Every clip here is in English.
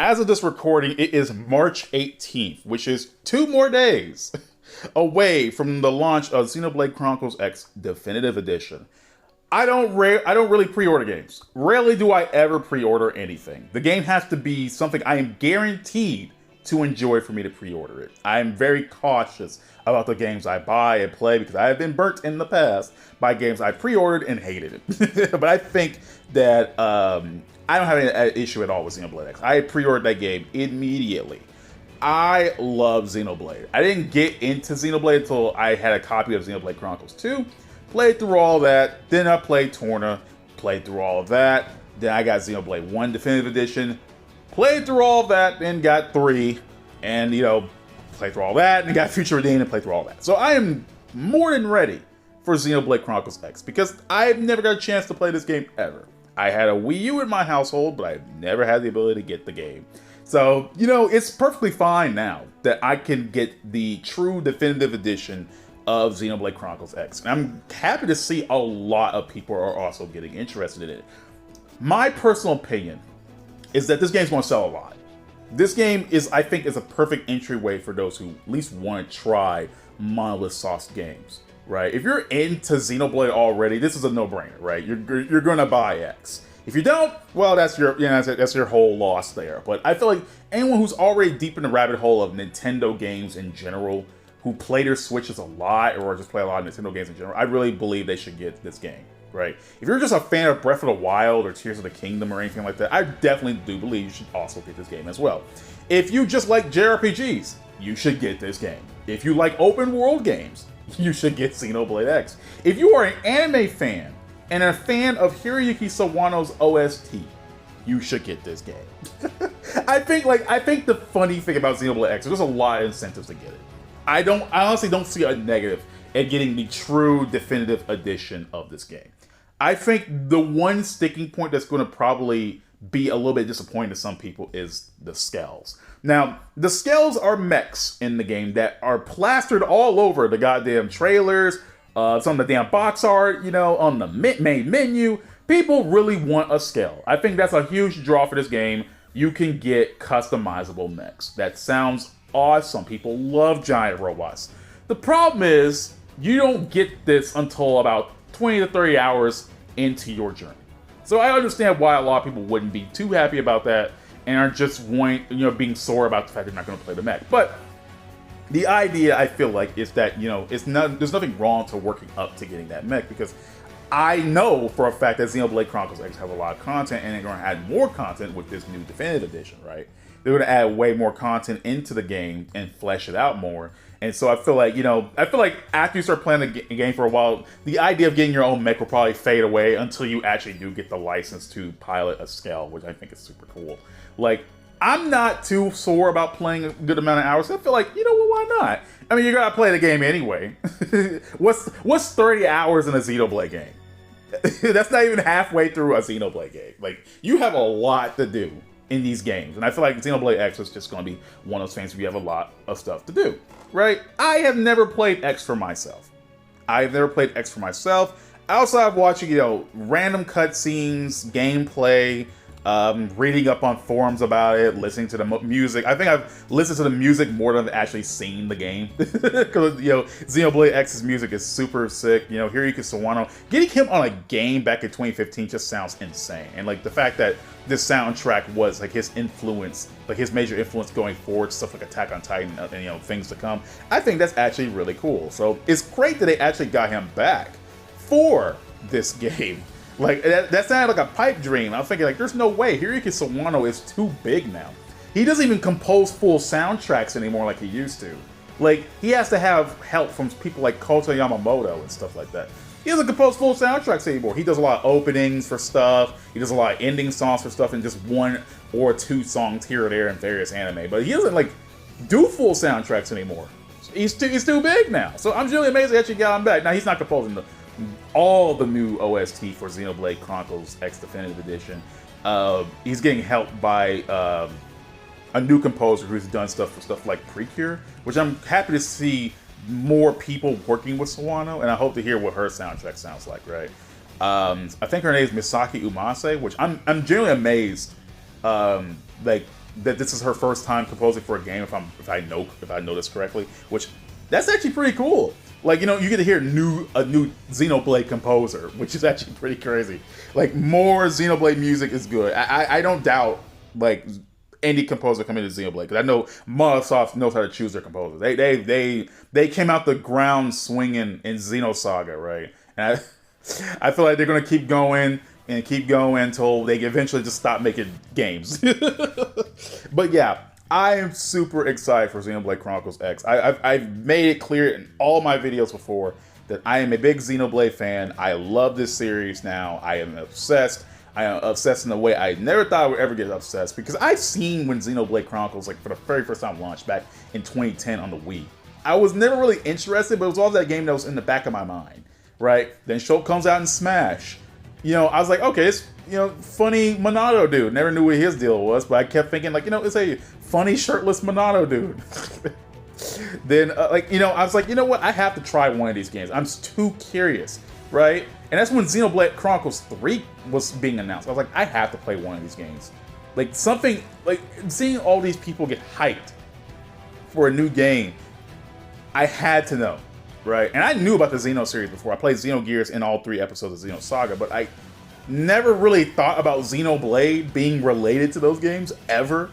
as of this recording, it is March 18th, which is 2 more days away from the launch of Xenoblade Chronicles X Definitive Edition. I don't really pre-order games. Rarely do I ever pre-order anything. The game has to be something I am guaranteed to enjoy for me to pre-order it. I am very cautious about the games I buy and play because I have been burnt in the past by games I pre-ordered and hated it. But I think that I don't have any issue at all with Xenoblade X. I pre-ordered that game immediately. I love Xenoblade. I didn't get into Xenoblade until I had a copy of Xenoblade Chronicles 2. Played through all that. Then I played Torna. Played through all of that. Then I got Xenoblade 1 Definitive Edition. Played through all that. Then got 3. And, played through all that. And got Future Redeemed and played through all that. So I am more than ready for Xenoblade Chronicles X. Because I've never got a chance to play this game ever. I had a Wii U in my household, but I've never had the ability to get the game. So, it's perfectly fine now that I can get the true definitive edition of Xenoblade Chronicles X. And I'm happy to see a lot of people are also getting interested in it. My personal opinion is that this game's going to sell a lot. This game I think, is a perfect entryway for those who at least want to try monolith sourced games, right? If you're into Xenoblade already, this is a no-brainer, right? You're going to buy X. If you don't, well, that's your whole loss there. But I feel like anyone who's already deep in the rabbit hole of Nintendo games in general, who play their Switches a lot or just play a lot of Nintendo games in general, I really believe they should get this game, right? If you're just a fan of Breath of the Wild or Tears of the Kingdom or anything like that, I definitely do believe you should also get this game as well. If you just like JRPGs, you should get this game. If you like open world games, you should get Xenoblade X. If you are an anime fan and a fan of Hiroyuki Sawano's OST, you should get this game. I think the funny thing about Xenoblade X, there's a lot of incentives to get it. I honestly don't see a negative at getting the true definitive edition of this game. I think the one sticking point that's going to probably be a little bit disappointing to some people is the scales. Now, the scales are mechs in the game that are plastered all over the goddamn trailers, some of the damn box art, on the main menu. People really want a scale. I think that's a huge draw for this game. You can get customizable mechs. That sounds awesome. People love giant robots. The problem is, you don't get this until about 20 to 30 hours into your journey. So I understand why a lot of people wouldn't be too happy about that and are just being sore about the fact they're not going to play the mech. But the idea, I feel like, is that, there's nothing wrong to working up to getting that mech, because I know for a fact that Xenoblade Chronicles X have a lot of content, and they're going to add more content with this new Definitive Edition, right? They're going to add way more content into the game and flesh it out more. And so I feel like, after you start playing the game for a while, the idea of getting your own mech will probably fade away until you actually do get the license to pilot a scale, which I think is super cool. Like, I'm not too sore about playing a good amount of hours. I feel like, why not? I mean, you gotta play the game anyway. What's 30 hours in a Xenoblade game? That's not even halfway through a Xenoblade game. Like, you have a lot to do in these games. And I feel like Xenoblade X is just going to be one of those things where you have a lot of stuff to do, right? I have never played X for myself. Outside of watching, random cutscenes, gameplay, reading up on forums about it, listening to the music. I think I've listened to the music more than I've actually seen the game. Because, Xenoblade X's music is super sick. Hiroyuki Sawano, getting him on a game back in 2015 just sounds insane. And, the fact that this soundtrack was, his influence, his major influence going forward, stuff like Attack on Titan and, things to come, I think that's actually really cool. So, it's great that they actually got him back for this game. That sounded like a pipe dream. I was thinking, there's no way. Hiroyuki Sawano is too big now. He doesn't even compose full soundtracks anymore like he used to. He has to have help from people like Kota Yamamoto and stuff like that. He doesn't compose full soundtracks anymore. He does a lot of openings for stuff. He does a lot of ending songs for stuff, and just 1 or 2 songs here or there in various anime. But he doesn't, do full soundtracks anymore. He's too big now. So I'm really amazed they actually got him back. Now, he's not composing all the new OST for Xenoblade Chronicles X Definitive Edition. He's getting helped by a new composer who's done stuff for stuff like Precure, which I'm happy to see more people working with Sawano, and I hope to hear what her soundtrack sounds like, right? I think her name is Misaki Umase, which I'm genuinely amazed that this is her first time composing for a game, if I know this correctly, which that's actually pretty cool. Like, you know, you get to hear a new Xenoblade composer, which is actually pretty crazy. Like, more Xenoblade music is good. I don't doubt, like, any composer coming to Xenoblade, because I know Microsoft knows how to choose their composers. They came out the ground swinging in Xenosaga, right? And I feel like they're gonna keep going and keep going until they eventually just stop making games. But yeah, I am super excited for Xenoblade Chronicles X. I've made it clear in all my videos before that I am a big Xenoblade fan. I love this series now. I am obsessed. I am obsessed in a way I never thought I would ever get obsessed, because I've seen when Xenoblade Chronicles, like, for the very first time launched back in 2010 on the Wii. I was never really interested, but it was always that game that was in the back of my mind, right? Then Shulk comes out in Smash. You know, I was like, okay, it's, you know, funny Monado dude. Never knew what his deal was, but I kept thinking, like, you know, it's a funny shirtless Monado dude. Then, like, you know, I was like, you know what? I have to try one of these games. I'm too curious, right? And that's when Xenoblade Chronicles 3 was being announced. I was like, I have to play one of these games. Like, something, like, seeing all these people get hyped for a new game, I had to know, right? And I knew about the Xeno series before. I played Xenogears in all 3 episodes of Xenosaga, but I never really thought about Xenoblade being related to those games, ever.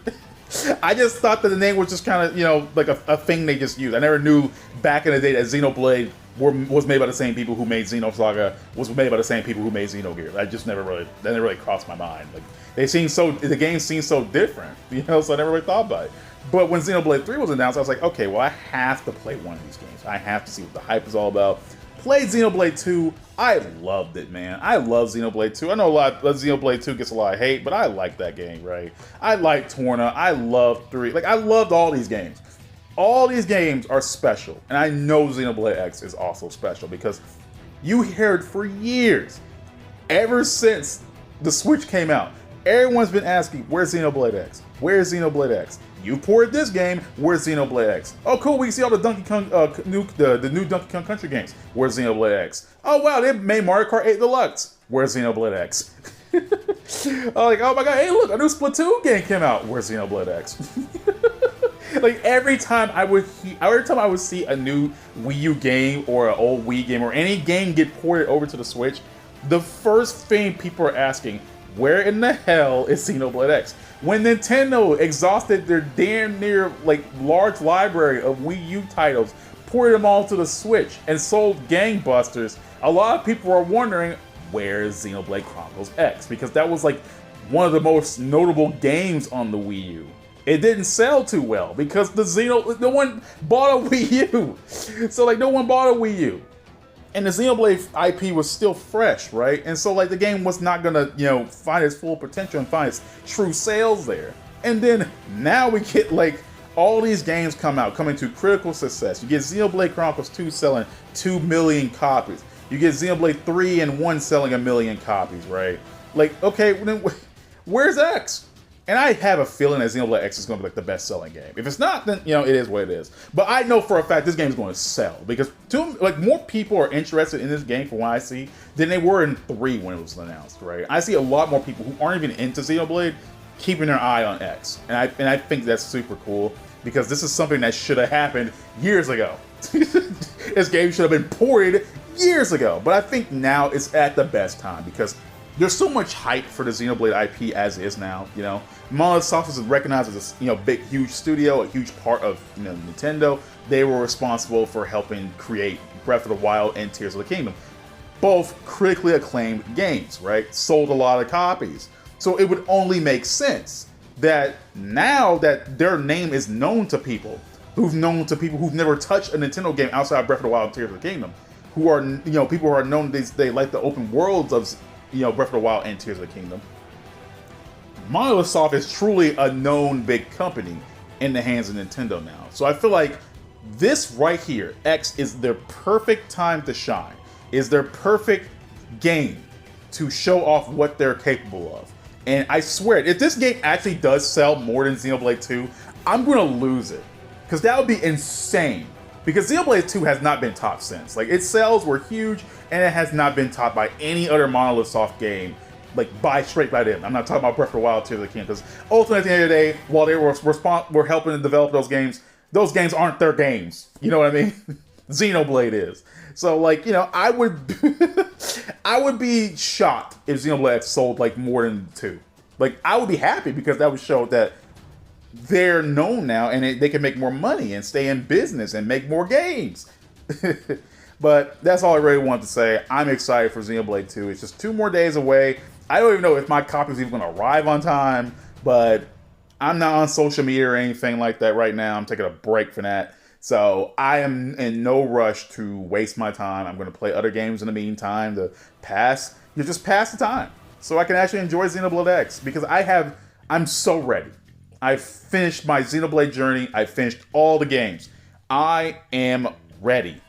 I just thought that the name was just kind of, you know, like a thing they just used. I never knew back in the day that Xenoblade was made by the same people who made Xenosaga, was made by the same people who made Xenogears. I just never really crossed my mind. Like, the game seems so different, you know, so I never really thought about it. But when Xenoblade 3 was announced, I was like, okay, well, I have to play one of these games. I have to see what the hype is all about. Played Xenoblade 2. I loved it, man. I love Xenoblade 2. I know Xenoblade 2 gets a lot of hate, but I like that game, right? I like Torna. I love 3. Like, I loved all these games. All these games are special. And I know Xenoblade X is also special, because you heard for years, ever since the Switch came out, everyone's been asking, where's Xenoblade X? Where's Xenoblade X? You ported this game, where's Xenoblade X? Oh, cool, we can see all the Donkey Kong, the new Donkey Kong Country games. Where's Xenoblade X? Oh, wow, they made Mario Kart 8 Deluxe. Where's Xenoblade X? Like, oh my god, hey, look, a new Splatoon game came out. Where's Xenoblade X? Like, every time I would see a new Wii U game or an old Wii game or any game get ported over to the Switch, the first thing people are asking, where in the hell is Xenoblade X? When Nintendo exhausted their damn near, like, large library of Wii U titles, ported them all to the Switch, and sold gangbusters, a lot of people are wondering, where is Xenoblade Chronicles X? Because that was, like, one of the most notable games on the Wii U. It didn't sell too well because no one bought a Wii U. So, like, no one bought a Wii U. And the Xenoblade IP was still fresh, right? And so, like, the game was not gonna, you know, find its full potential and find its true sales there. And then now we get, like, all these games coming to critical success. You get Xenoblade Chronicles 2 selling 2 million copies. You get Xenoblade 3 and 1 selling 1 million copies, right? Like, okay, then where's X? And I have a feeling that Xenoblade X is going to be, like, the best-selling game. If it's not, then, you know, it is what it is. But I know for a fact this game is going to sell, because more people are interested in this game, from what I see, than they were in 3 when it was announced, right? I see a lot more people who aren't even into Xenoblade keeping their eye on X, and I think that's super cool, because this is something that should have happened years ago. This game should have been ported years ago, but I think now it's at the best time, because there's so much hype for the Xenoblade IP as is now, you know. Microsoft is recognized as a, you know, big, huge studio, a huge part of, you know, Nintendo. They were responsible for helping create Breath of the Wild and Tears of the Kingdom. Both critically acclaimed games, right? Sold a lot of copies. So it would only make sense that now that their name is known to people who've never touched a Nintendo game outside of Breath of the Wild and Tears of the Kingdom, who are, you know, people who are known, they like the open worlds of, you know, Breath of the Wild and Tears of the Kingdom. Microsoft is truly a known big company in the hands of Nintendo now. So I feel like this right here, X, is their perfect time to shine. Is their perfect game to show off what they're capable of. And I swear, if this game actually does sell more than Xenoblade 2, I'm gonna lose it. Because that would be insane. Because Xenoblade 2 has not been topped since. Like, its sales were huge, and it has not been topped by any other Monolith Soft game like straight by them. I'm not talking about Breath of the Wild, Tears of the Kingdom, because ultimately at the end of the day, while they were helping to develop those games aren't their games. You know what I mean? Xenoblade is. So like, you know, I would I would be shocked if Xenoblade X sold like more than 2. Like I would be happy because that would show that they're known now and they can make more money and stay in business and make more games. But that's all I really wanted to say. I'm excited for Xenoblade 2. It's just 2 more days away. I don't even know if my copy is even going to arrive on time, but I'm not on social media or anything like that right now. I'm taking a break from that. So I am in no rush to waste my time. I'm going to play other games in the meantime to pass the time so I can actually enjoy Xenoblade X, because I'm so ready. I've finished my Xenoblade journey. I finished all the games. I am ready.